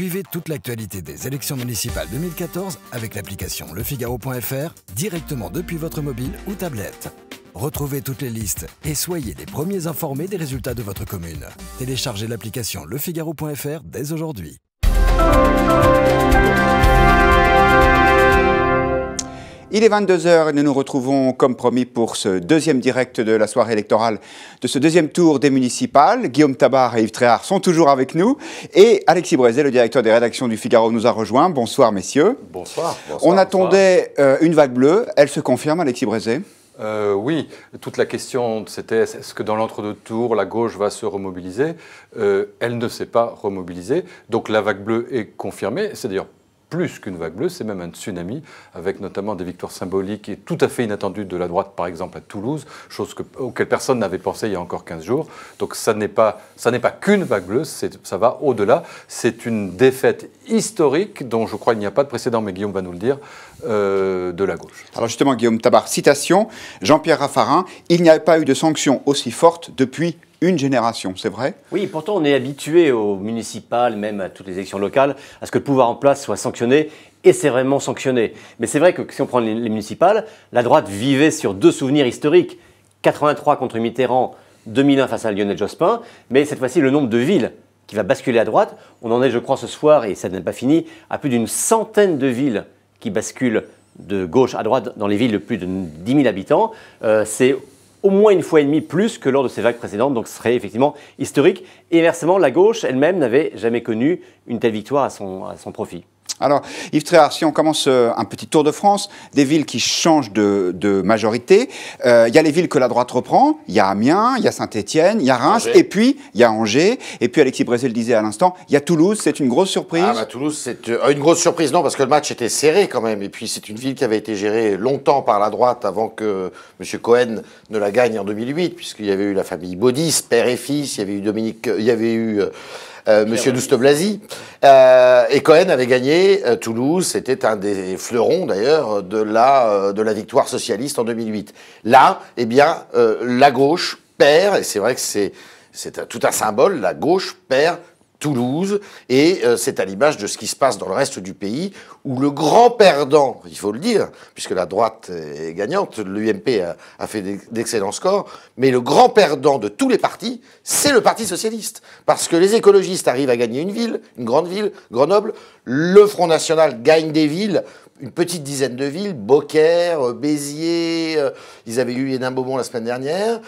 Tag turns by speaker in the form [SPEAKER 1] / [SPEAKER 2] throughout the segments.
[SPEAKER 1] Suivez toute l'actualité des élections municipales 2014 avec l'application lefigaro.fr directement depuis votre mobile ou tablette. Retrouvez toutes les listes et soyez les premiers informés des résultats de votre commune. Téléchargez l'application lefigaro.fr dès aujourd'hui.
[SPEAKER 2] Il est 22h et nous nous retrouvons comme promis pour ce deuxième direct de la soirée électorale de ce deuxième tour des municipales. Guillaume Tabar et Yves Tréhard sont toujours avec nous et Alexis Brézet, le directeur des rédactions du Figaro, nous a rejoint. Bonsoir messieurs.
[SPEAKER 3] Bonsoir.
[SPEAKER 2] On attendait une vague bleue, elle se confirme Alexis Brézet?
[SPEAKER 3] Oui, toute la question c'était est-ce que dans l'entre-deux tours la gauche va se remobiliser? Elle ne s'est pas remobilisée, donc la vague bleue est confirmée, c'est d'ailleurs plus qu'une vague bleue, c'est même un tsunami, avec notamment des victoires symboliques et tout à fait inattendues de la droite, par exemple à Toulouse, chose auquel personne n'avait pensé il y a encore 15 jours. Donc ça n'est pas qu'une vague bleue, ça va au-delà. C'est une défaite historique, dont je crois qu'il n'y a pas de précédent, mais Guillaume va nous le dire, de la gauche.
[SPEAKER 2] Alors justement, Guillaume Tabar, citation, Jean-Pierre Raffarin, il n'y a pas eu de sanctions aussi fortes depuis une génération, c'est vrai?
[SPEAKER 4] Oui, pourtant on est habitué aux municipales, même à toutes les élections locales, à ce que le pouvoir en place soit sanctionné, et c'est vraiment sanctionné. Mais c'est vrai que si on prend les municipales, la droite vivait sur deux souvenirs historiques. 83 contre Mitterrand, 2001 face à Lionel Jospin, mais cette fois-ci le nombre de villes qui va basculer à droite, on en est je crois ce soir, et ça n'est pas fini, à plus d'une centaine de villes qui basculent de gauche à droite dans les villes de plus de 10 000 habitants. C'est au moins une fois et demie plus que lors de ces vagues précédentes, donc ce serait effectivement historique. Et inversement, la gauche elle-même n'avait jamais connu une telle victoire à son profit.
[SPEAKER 2] Alors, Yves Tréhard, si on commence un petit tour de France, des villes qui changent de majorité, il y a les villes que la droite reprend, il y a Amiens, il y a Saint-Étienne, il y a Reims, Angers. Et puis il y a Angers, et puis Alexis Brézet le disait à l'instant, il y a Toulouse, c'est une grosse surprise.
[SPEAKER 5] Ah bah Toulouse, c'est une grosse surprise, non, parce que le match était serré quand même, et puis c'est une ville qui avait été gérée longtemps par la droite avant que M. Cohen ne la gagne en 2008, puisqu'il y avait eu la famille Baudis, père et fils, il y avait eu Monsieur Douste-Blazy, et Cohen avait gagné Toulouse, c'était un des fleurons d'ailleurs de la victoire socialiste en 2008. Là, eh bien, la gauche perd, et c'est vrai que c'est tout un symbole, la gauche perd Toulouse, et c'est à l'image de ce qui se passe dans le reste du pays, où le grand perdant, il faut le dire, puisque la droite est gagnante, l'UMP a fait d'excellents scores, mais le grand perdant de tous les partis, c'est le Parti socialiste. Parce que les écologistes arrivent à gagner une ville, une grande ville, Grenoble, le Front National gagne des villes, une petite dizaine de villes, Beaucaire, Béziers, ils avaient eu Hénin-Beaumont la semaine dernière.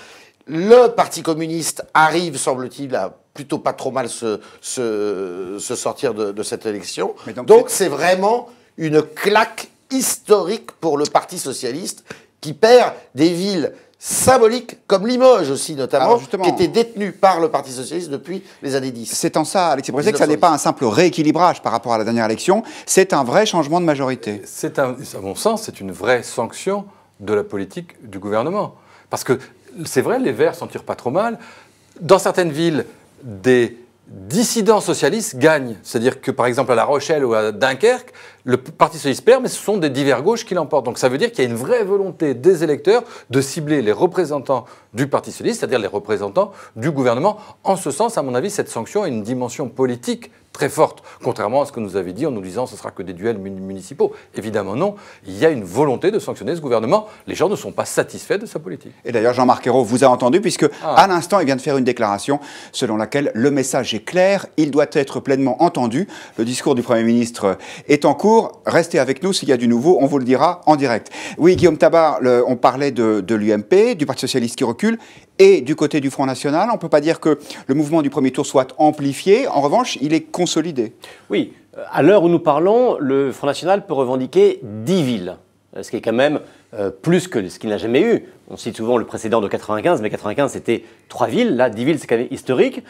[SPEAKER 5] Le Parti communiste arrive, semble-t-il, à plutôt pas trop mal se sortir de cette élection. Donc c'est vraiment une claque historique pour le Parti socialiste qui perd des villes symboliques, comme Limoges aussi notamment, qui étaient détenues par le Parti socialiste depuis les années 10.
[SPEAKER 2] C'est en ça, Alexis Brézet, que ça n'est pas un simple rééquilibrage par rapport à la dernière élection, c'est un vrai changement de majorité.
[SPEAKER 3] À mon sens, c'est une vraie sanction de la politique du gouvernement. Parce que c'est vrai, les Verts s'en tirent pas trop mal. Dans certaines villes, des dissidents socialistes gagnent. C'est-à-dire que, par exemple, à La Rochelle ou à Dunkerque, le Parti socialiste perd, mais ce sont des divers gauches qui l'emportent. Donc ça veut dire qu'il y a une vraie volonté des électeurs de cibler les représentants du Parti socialiste, c'est-à-dire les représentants du gouvernement. En ce sens, à mon avis, cette sanction a une dimension politique très forte, contrairement à ce que nous avait dit en nous disant que ce ne sera que des duels municipaux. Évidemment non, il y a une volonté de sanctionner ce gouvernement. Les gens ne sont pas satisfaits de sa politique.
[SPEAKER 2] Et d'ailleurs, Jean-Marc Ayrault vous a entendu, puisque à l'instant, il vient de faire une déclaration selon laquelle le message est clair, il doit être pleinement entendu. Le discours du Premier ministre est en cours. Restez avec nous, s'il y a du nouveau, on vous le dira en direct. Oui, Guillaume Tabar, on parlait de l'UMP, du Parti socialiste qui recule, et du côté du Front National. On ne peut pas dire que le mouvement du premier tour soit amplifié. En revanche, il est consolidé.
[SPEAKER 4] Oui, à l'heure où nous parlons, le Front National peut revendiquer 10 villes, ce qui est quand même plus que ce qu'il n'a jamais eu. On cite souvent le précédent de 95, mais 95 c'était 3 villes. Là, 10 villes, c'est quand même historique.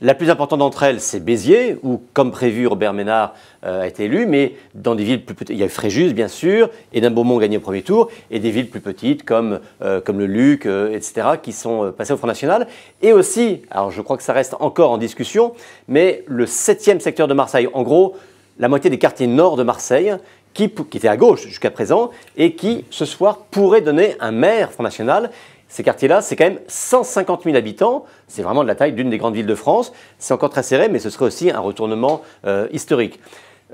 [SPEAKER 4] La plus importante d'entre elles, c'est Béziers, où, comme prévu, Robert Ménard a été élu, mais dans des villes plus petites, il y a eu Fréjus, bien sûr, Hénin-Beaumont gagné au premier tour, et des villes plus petites, comme le Luc, etc., qui sont passées au Front National. Et aussi, alors je crois que ça reste encore en discussion, mais le 7e secteur de Marseille, en gros, la moitié des quartiers nord de Marseille, qui étaient à gauche jusqu'à présent, et qui, ce soir, pourraient donner un maire Front National. Ces quartiers-là, c'est quand même 150 000 habitants. C'est vraiment de la taille d'une des grandes villes de France. C'est encore très serré, mais ce serait aussi un retournement historique.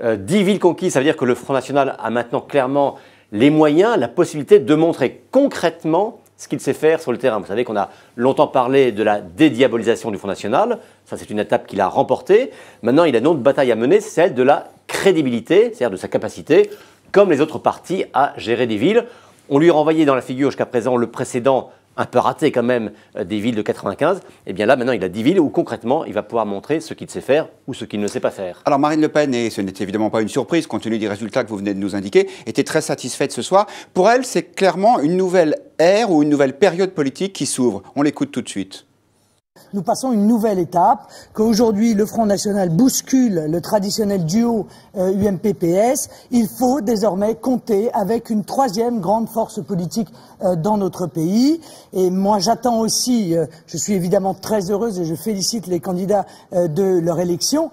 [SPEAKER 4] 10 villes conquises, ça veut dire que le Front National a maintenant clairement les moyens, la possibilité de montrer concrètement ce qu'il sait faire sur le terrain. Vous savez qu'on a longtemps parlé de la dédiabolisation du Front National. Ça, c'est une étape qu'il a remportée. Maintenant, il a une autre bataille à mener, c'est celle de la crédibilité, c'est-à-dire de sa capacité, comme les autres partis, à gérer des villes. On lui a renvoyé dans la figure jusqu'à présent le précédent, un peu raté quand même, des villes de 95. Et bien là, maintenant, il a 10 villes où concrètement, il va pouvoir montrer ce qu'il sait faire ou ce qu'il ne sait pas faire.
[SPEAKER 2] Alors Marine Le Pen, et ce n'est évidemment pas une surprise compte tenu des résultats que vous venez de nous indiquer, était très satisfaite ce soir. Pour elle, c'est clairement une nouvelle ère ou une nouvelle période politique qui s'ouvre. On l'écoute tout de suite.
[SPEAKER 6] Nous passons une nouvelle étape, qu'aujourd'hui le Front National bouscule le traditionnel duo UMP-PS. Il faut désormais compter avec une troisième grande force politique dans notre pays. Et moi j'attends aussi, je suis évidemment très heureuse et je félicite les candidats de leur élection.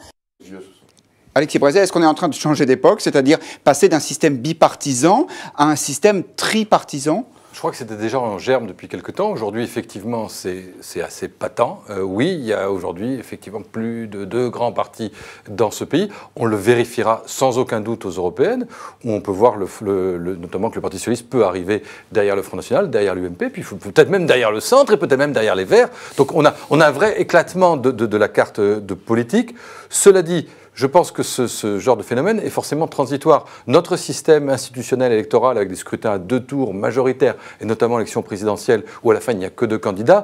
[SPEAKER 2] Alexis Brézet, est-ce qu'on est en train de changer d'époque, c'est-à-dire passer d'un système bipartisan à un système tripartisan ?
[SPEAKER 3] Je crois que c'était déjà en germe depuis quelque temps. Aujourd'hui, effectivement, c'est assez patent. Oui, il y a aujourd'hui effectivement plus de 2 grands partis dans ce pays. On le vérifiera sans aucun doute aux européennes, où on peut voir notamment que le Parti socialiste peut arriver derrière le Front National, derrière l'UMP, puis peut-être même derrière le centre et peut-être même derrière les Verts. Donc on a un vrai éclatement de la carte de politique. Cela dit, je pense que ce genre de phénomène est forcément transitoire. Notre système institutionnel électoral avec des scrutins à 2 tours majoritaires, et notamment l'élection présidentielle où à la fin il n'y a que 2 candidats,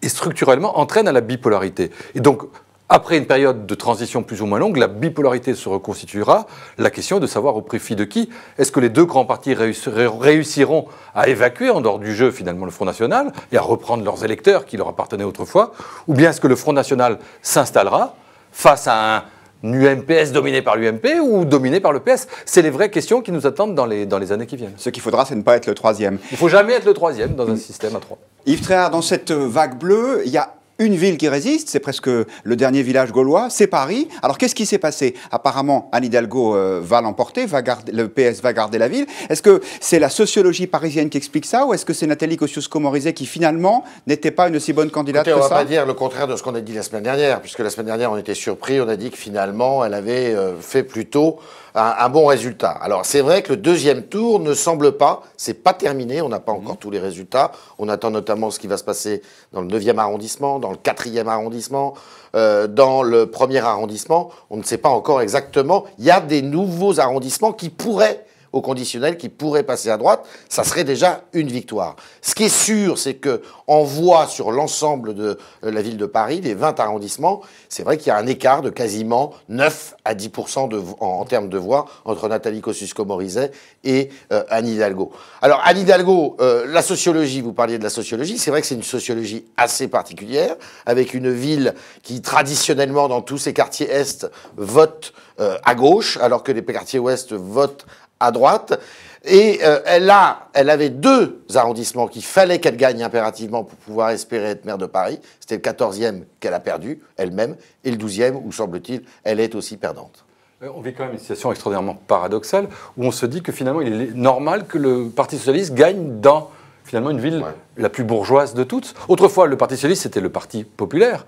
[SPEAKER 3] et structurellement entraîne à la bipolarité. Et donc, après une période de transition plus ou moins longue, la bipolarité se reconstituera. La question est de savoir au profit de qui. Est-ce que les 2 grands partis réussiront à évacuer en dehors du jeu finalement le Front National et à reprendre leurs électeurs qui leur appartenaient autrefois? Ou bien est-ce que le Front National s'installera face à un UMPS dominé par l'UMP ou dominé par le PS? C'est les vraies questions qui nous attendent dans les années qui viennent.
[SPEAKER 2] Ce qu'il faudra, c'est ne pas être le troisième.
[SPEAKER 3] Il ne faut jamais être le troisième dans un système à 3.
[SPEAKER 2] Yves Tréhard, dans cette vague bleue, il y a une ville qui résiste, c'est presque le dernier village gaulois, c'est Paris. Alors qu'est-ce qui s'est passé? Apparemment, Anne Hidalgo va l'emporter, le PS va garder la ville. Est-ce que c'est la sociologie parisienne qui explique ça, ou est-ce que c'est Nathalie Kosciusko-Morizet qui finalement n'était pas une aussi bonne candidate que ça?
[SPEAKER 5] On ne va pas dire le contraire de ce qu'on a dit la semaine dernière, puisque la semaine dernière on était surpris, on a dit que finalement elle avait fait plutôt un bon résultat. Alors c'est vrai que le deuxième tour ne semble pas, c'est pas terminé, on n'a pas encore tous les résultats. On attend notamment ce qui va se passer dans le 9e arrondissement, dans le 4e arrondissement, dans le 1er arrondissement. On ne sait pas encore exactement. Il y a des nouveaux arrondissements qui pourraient, au conditionnel, qui pourraient passer à droite. Ça serait déjà une victoire. Ce qui est sûr, c'est qu'on voit sur l'ensemble de la ville de Paris, les 20 arrondissements, c'est vrai qu'il y a un écart de quasiment 9 à 10% en termes de voix entre Nathalie Kosciusko-Morizet et Anne Hidalgo. Alors Anne Hidalgo, la sociologie, vous parliez de la sociologie, c'est vrai que c'est une sociologie assez particulière, avec une ville qui traditionnellement dans tous ses quartiers est vote à gauche, alors que les quartiers ouest votent à droite. Et elle avait 2 arrondissements qu'il fallait qu'elle gagne impérativement pour pouvoir espérer être maire de Paris. C'était le 14e qu'elle a perdu, elle-même, et le 12e, où, semble-t-il, elle est aussi perdante.
[SPEAKER 3] On vit quand même une situation extraordinairement paradoxale, où on se dit que finalement, il est normal que le Parti socialiste gagne dans finalement une ville la plus bourgeoise de toutes. Autrefois, le Parti socialiste, c'était le Parti populaire.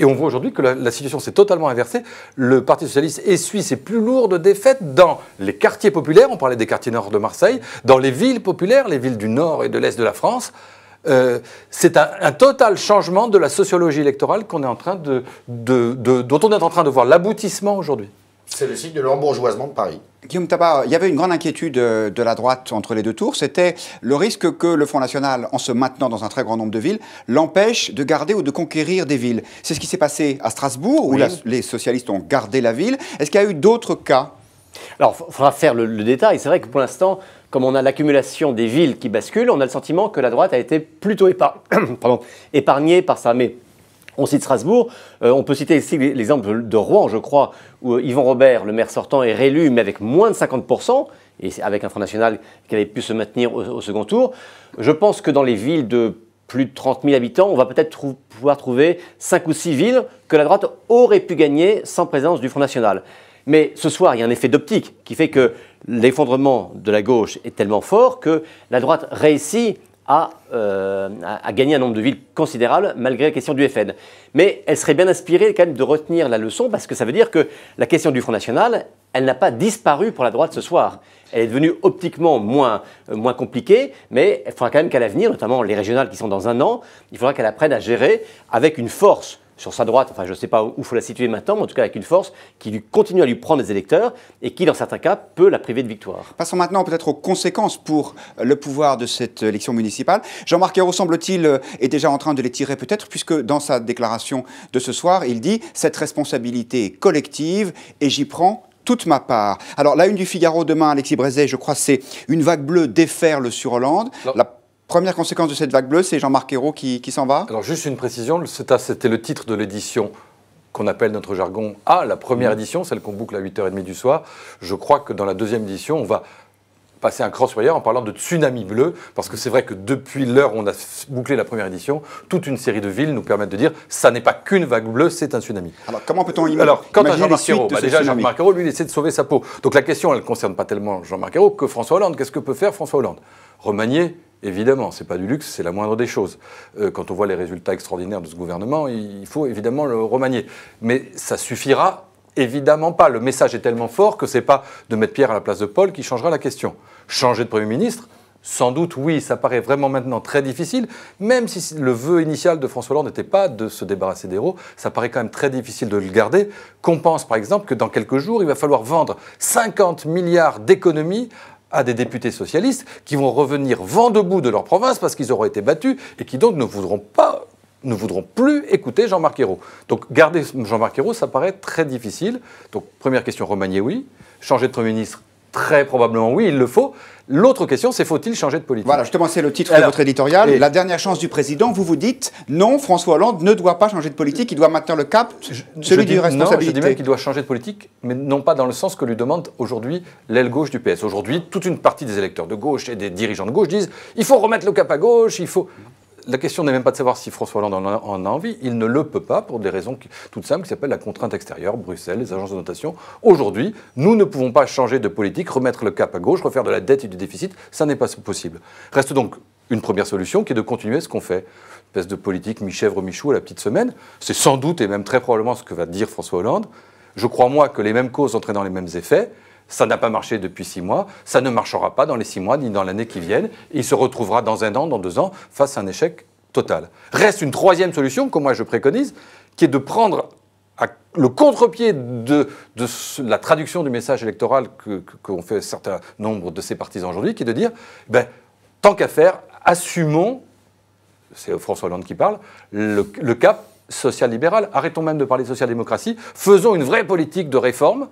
[SPEAKER 3] Et on voit aujourd'hui que la situation s'est totalement inversée. Le Parti socialiste essuie ses plus lourdes défaites dans les quartiers populaires, on parlait des quartiers nord de Marseille, dans les villes populaires, les villes du nord et de l'est de la France. C'est un total changement de la sociologie électorale qu'on est en train dont on est en train de voir l'aboutissement aujourd'hui.
[SPEAKER 5] C'est le signe de l'embourgeoisement de Paris.
[SPEAKER 2] Guillaume Tabar, il y avait une grande inquiétude de la droite entre les 2 tours, c'était le risque que le Front National, en se maintenant dans un très grand nombre de villes, l'empêche de garder ou de conquérir des villes. C'est ce qui s'est passé à Strasbourg, où les socialistes ont gardé la ville. Est-ce qu'il y a eu d'autres cas?
[SPEAKER 4] Alors, il faudra faire le détail. C'est vrai que pour l'instant, comme on a l'accumulation des villes qui basculent, on a le sentiment que la droite a été plutôt épargnée par ça. Mais on cite Strasbourg, on peut citer ici l'exemple de Rouen, je crois, où Yvon Robert, le maire sortant, est réélu, mais avec moins de 50%, et avec un Front National qui avait pu se maintenir au second tour. Je pense que dans les villes de plus de 30 000 habitants, on va peut-être pouvoir trouver 5 ou 6 villes que la droite aurait pu gagner sans présence du Front National. Mais ce soir, il y a un effet d'optique qui fait que l'effondrement de la gauche est tellement fort que la droite réussit à gagner un nombre de villes considérable malgré la question du FN. Mais elle serait bien inspirée quand même de retenir la leçon parce que ça veut dire que la question du Front National, elle n'a pas disparu pour la droite ce soir. Elle est devenue optiquement moins compliquée, mais il faudra quand même qu'à l'avenir, notamment les régionales qui sont dans un an, il faudra qu'elle apprenne à gérer avec une force sur sa droite, enfin je ne sais pas où il faut la situer maintenant, mais en tout cas avec une force qui continue à lui prendre des électeurs et qui, dans certains cas, peut la priver de victoire.
[SPEAKER 2] Passons maintenant peut-être aux conséquences pour le pouvoir de cette élection municipale. Jean-Marc Ayrault, semble-t-il, est déjà en train de les tirer peut-être, puisque dans sa déclaration de ce soir, il dit « Cette responsabilité est collective et j'y prends toute ma part ». Alors, la une du Figaro demain, Alexis Brézet, je crois, c'est une vague bleue déferle sur Hollande. La première conséquence de cette vague bleue, c'est Jean-Marc Ayrault qui s'en va.
[SPEAKER 3] Alors, juste une précision, c'était le titre de l'édition qu'on appelle notre jargon A, la première édition, celle qu'on boucle à 8h30 du soir. Je crois que dans la deuxième édition, on va passer un cran supérieur en parlant de tsunami bleu, parce que c'est vrai que depuis l'heure où on a bouclé la première édition, toute une série de villes nous permettent de dire ça n'est pas qu'une vague bleue, c'est un tsunami.
[SPEAKER 2] Alors comment peut-on imaginer
[SPEAKER 3] Alors, quant à Jean-Marc Ayrault, déjà
[SPEAKER 2] tsunami.
[SPEAKER 3] Jean-Marc Ayrault, lui, il essaie de sauver sa peau. Donc la question, elle ne concerne pas tellement Jean-Marc Ayrault que François Hollande. Qu'est-ce que peut faire François Hollande? Remanier, évidemment, ce n'est pas du luxe, c'est la moindre des choses. Quand on voit les résultats extraordinaires de ce gouvernement, il faut évidemment le remanier. Mais ça suffira évidemment pas. Le message est tellement fort que ce n'est pas de mettre Pierre à la place de Paul qui changera la question. Changer de Premier ministre, sans doute, oui, ça paraît vraiment maintenant très difficile, même si le vœu initial de François Hollande n'était pas de se débarrasser d'Ayrault, ça paraît quand même très difficile de le garder. Qu'on pense par exemple que dans quelques jours, il va falloir vendre 50 milliards d'économies à des députés socialistes qui vont revenir vent debout de leur province parce qu'ils auront été battus et qui donc ne voudront plus écouter Jean-Marc Ayrault. Donc garder Jean-Marc Ayrault, ça paraît très difficile. Donc première question, remanier oui. Changer de Premier ministre, très probablement oui, il le faut. L'autre question, c'est faut-il changer de politique?
[SPEAKER 2] Voilà, justement, c'est le titre de votre éditorial. La dernière chance du président, vous dites non, François Hollande ne doit pas changer de politique, il doit maintenir le cap, celui du responsabilité.
[SPEAKER 3] Non, je dis même qu'il doit changer de politique, mais non pas dans le sens que lui demande aujourd'hui l'aile gauche du PS. Aujourd'hui, toute une partie des électeurs de gauche et des dirigeants de gauche disent il faut remettre le cap à gauche, il faut... La question n'est même pas de savoir si François Hollande en a envie. Il ne le peut pas pour des raisons toutes simples qui s'appellent la contrainte extérieure, Bruxelles, les agences de notation. Aujourd'hui, nous ne pouvons pas changer de politique, remettre le cap à gauche, refaire de la dette et du déficit. Ça n'est pas possible. Reste donc une première solution qui est de continuer ce qu'on fait. Une espèce de politique mi-chèvre, mi-chou à la petite semaine. C'est sans doute et même très probablement ce que va dire François Hollande. Je crois, moi, que les mêmes causes entraînent les mêmes effets. Ça n'a pas marché depuis 6 mois, ça ne marchera pas dans les 6 mois ni dans l'année qui vienne. Et il se retrouvera dans 1 an, dans 2 ans, face à un échec total. Reste une troisième solution, que moi je préconise, qui est de prendre le contre-pied de la traduction du message électoral qu'ont fait un certain nombre de ses partisans aujourd'hui, qui est de dire, tant qu'à faire, assumons, c'est François Hollande qui parle, le cap social-libéral. Arrêtons même de parler de social-démocratie, faisons une vraie politique de réforme.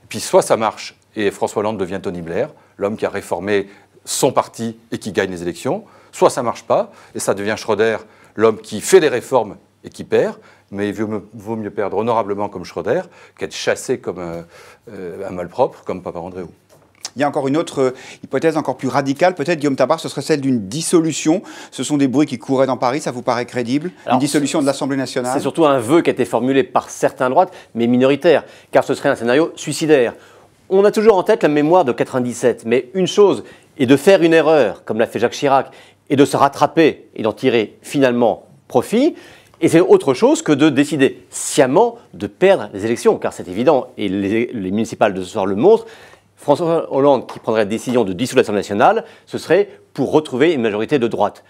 [SPEAKER 3] Puis soit ça marche et François Hollande devient Tony Blair, l'homme qui a réformé son parti et qui gagne les élections, soit ça ne marche pas et ça devient Schröder, l'homme qui fait les réformes et qui perd, mais il vaut mieux perdre honorablement comme Schröder qu'être chassé comme un malpropre comme Papandréou.
[SPEAKER 2] Il y a encore une autre hypothèse encore plus radicale, peut-être, Guillaume Tabar, ce serait celle d'une dissolution. Ce sont des bruits qui couraient dans Paris, ça vous paraît crédible? Une dissolution de l'Assemblée nationale? C'est
[SPEAKER 4] surtout un vœu qui a été formulé par certains droites, mais minoritaires, car ce serait un scénario suicidaire. On a toujours en tête la mémoire de 97, mais une chose est de faire une erreur, comme l'a fait Jacques Chirac, et de se rattraper et d'en tirer finalement profit. Et c'est autre chose que de décider sciemment de perdre les élections, car c'est évident, et les municipales de ce soir le montrent. François Hollande qui prendrait la décision de dissoudre l'Assemblée nationale, ce serait pour retrouver une majorité de droite.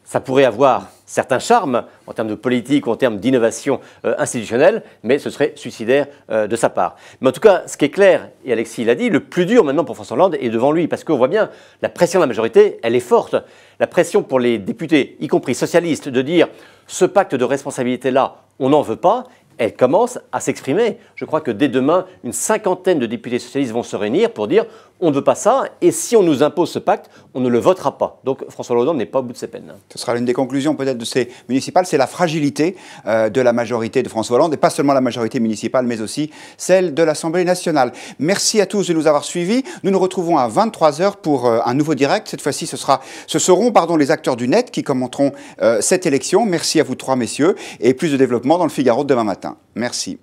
[SPEAKER 4] Ça pourrait avoir certains charmes en termes de politique ou en termes d'innovation institutionnelle, mais ce serait suicidaire de sa part. Mais en tout cas, ce qui est clair, et Alexis l'a dit, le plus dur maintenant pour François Hollande est devant lui, parce qu'on voit bien, la pression de la majorité, elle est forte. La pression pour les députés, y compris socialistes, de dire ce pacte de responsabilité-là, on n'en veut pas, elle commence à s'exprimer. Je crois que dès demain, une 50aine de députés socialistes vont se réunir pour dire on ne veut pas ça, et si on nous impose ce pacte, on ne le votera pas. Donc François Hollande n'est pas au bout de ses peines.
[SPEAKER 2] Ce sera l'une des conclusions peut-être de ces municipales, c'est la fragilité de la majorité de François Hollande, et pas seulement la majorité municipale, mais aussi celle de l'Assemblée nationale. Merci à tous de nous avoir suivis. Nous nous retrouvons à 23h pour un nouveau direct. Cette fois-ci, ce seront les acteurs du net qui commenteront cette élection. Merci à vous trois, messieurs, et plus de développement dans le Figaro de demain matin. Merci.